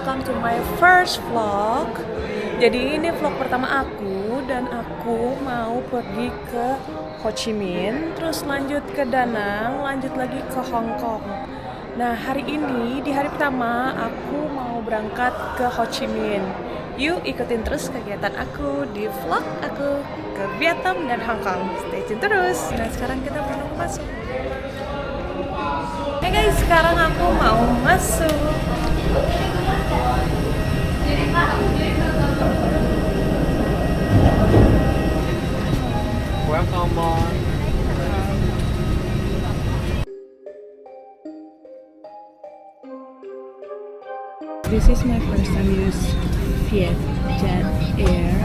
welcome to my first vlog. Jadi ini vlog pertama aku dan aku mau pergi ke Ho Chi Minh, terus lanjut ke Da Nang, lanjut lagi ke Hong Kong. Nah hari ini di hari pertama aku mau berangkat ke Ho Chi Minh. Yuk ikutin terus kegiatan aku di vlog aku ke Vietnam dan Hong Kong. Stay tune terus. Dan sekarang kita mau masuk. Hey guys, sekarang aku mau masuk. Welcome on. This is my first time use Jet Air,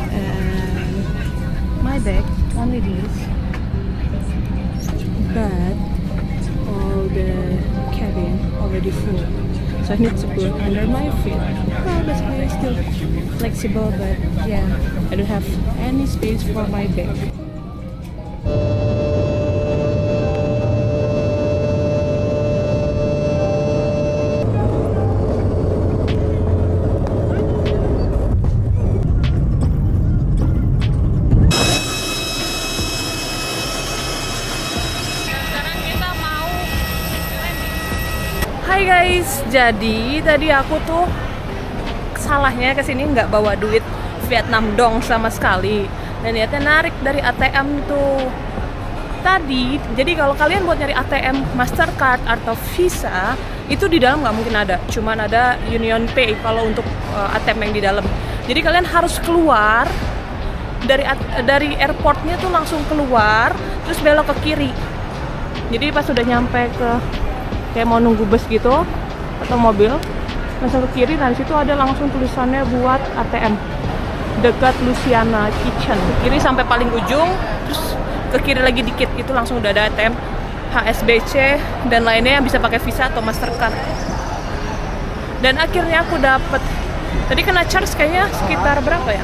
and my bag only this, but all the cabin already full, so I need to put under my feet. Well, that's why it's still flexible, but yeah, I don't have any space for my bag. Hai guys, jadi tadi aku tuh salahnya kesini nggak bawa duit Vietnam dong sama sekali, dan niatnya narik dari ATM tuh tadi. Jadi kalau kalian buat nyari ATM Mastercard atau Visa itu di dalam nggak mungkin ada, cuman ada Union Pay kalau untuk ATM yang di dalam. Jadi kalian harus keluar dari airportnya tuh langsung keluar, terus belok ke kiri. Jadi pas udah nyampe ke kayak mau nunggu bus gitu atau mobil, langsung ke kiri. Nah disitu ada langsung tulisannya buat ATM dekat Louisiana Kitchen. Ke kiri sampai paling ujung, terus ke kiri lagi dikit itu langsung udah ada ATM HSBC dan lainnya yang bisa pakai Visa atau Mastercard. Dan akhirnya aku dapet, tadi kena charge kayaknya sekitar berapa ya,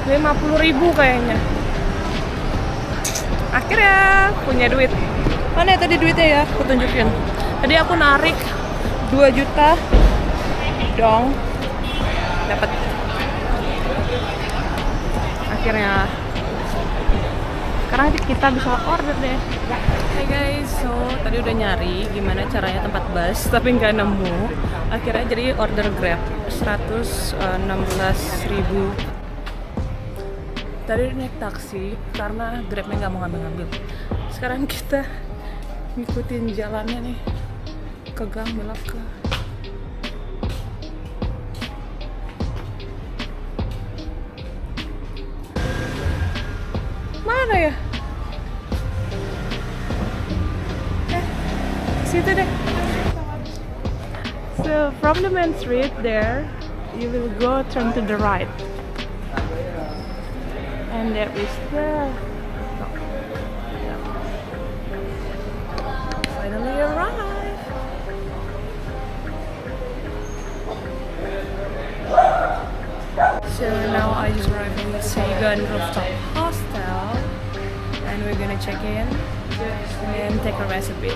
50.000 kayaknya. Akhirnya punya duit. Mana ya tadi duitnya ya, aku tunjukin. Tadi aku narik 2 juta dong, dapat. Akhirnya sekarang kita bisa order deh. Hey guys, so tadi udah nyari gimana caranya tempat bus tapi nggak nemu. Akhirnya jadi order Grab 116.000. Tadi naik taksi karena Grabnya nggak mau ngambil-ngambil. Sekarang kita ngikutin jalannya nih ke gang belok ke mana ya? Situ deh. So from the main street there, you will go turn to the right, and there is the finally arrived. So now I just arrived in the Saigon Rooftop Hostel, and we're gonna check in and take a rest a bit.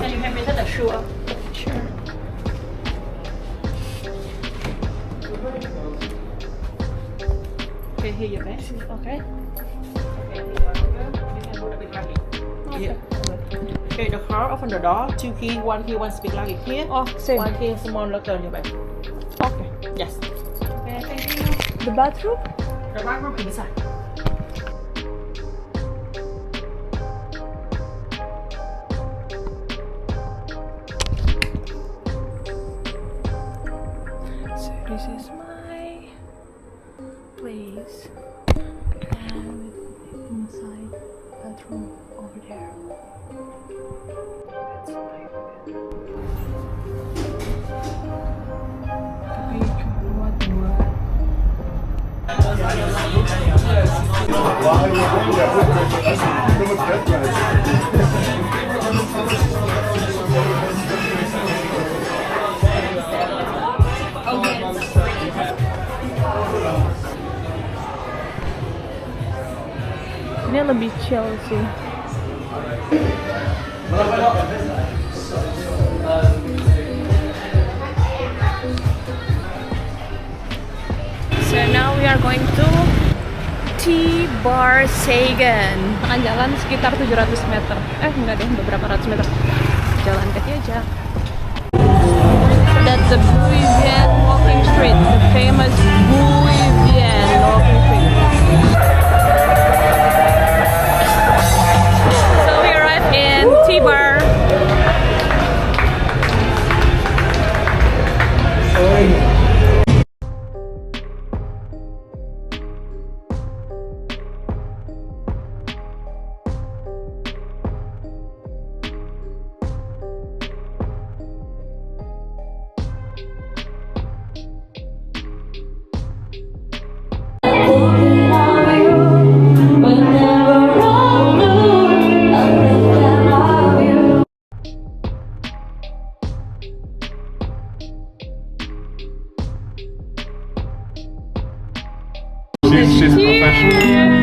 Can you hand me the shoe up? Sure. Okay, here you go. Okay. Yeah. Okay, the car open the door. 2 key, 1 key, 1 speak luggage here. Oh, same. 1 key, small locker on your back. Okay. Yes. Okay, thank you. The bathroom? The bathroom inside. So this is my place, and inside bathroom over there. That's my bed. Tapi cuma buat 2. kayaknya lebih chill sih. So now we are going to Thi Bar Saigon. Akan jalan sekitar 700 meter. Enggak deh, beberapa ratus meter. Jalan kaki aja. That's the Bui Vien Walking Street, the famous Bui Vien Walking Street. So we arrived in Thi Bar. She's professional.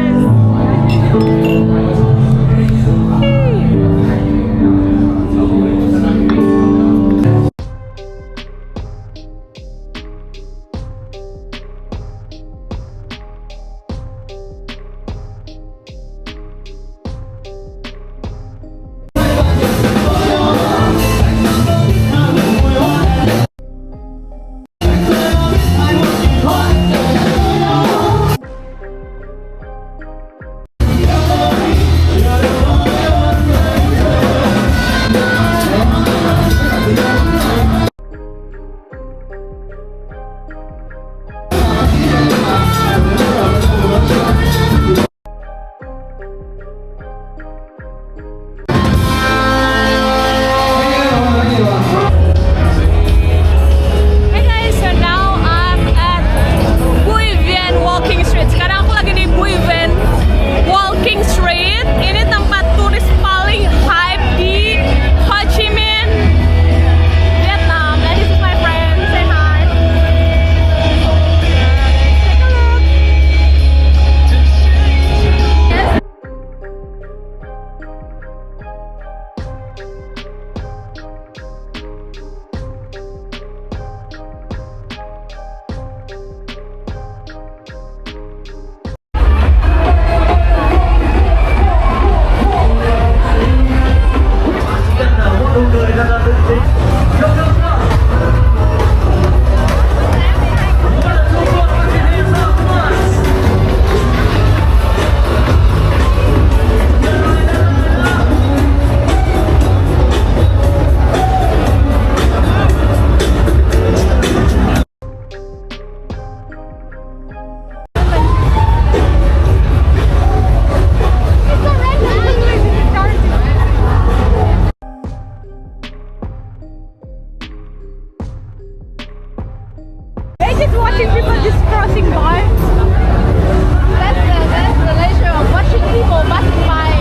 Watching people just crossing by. That's the nature of watching people passing by.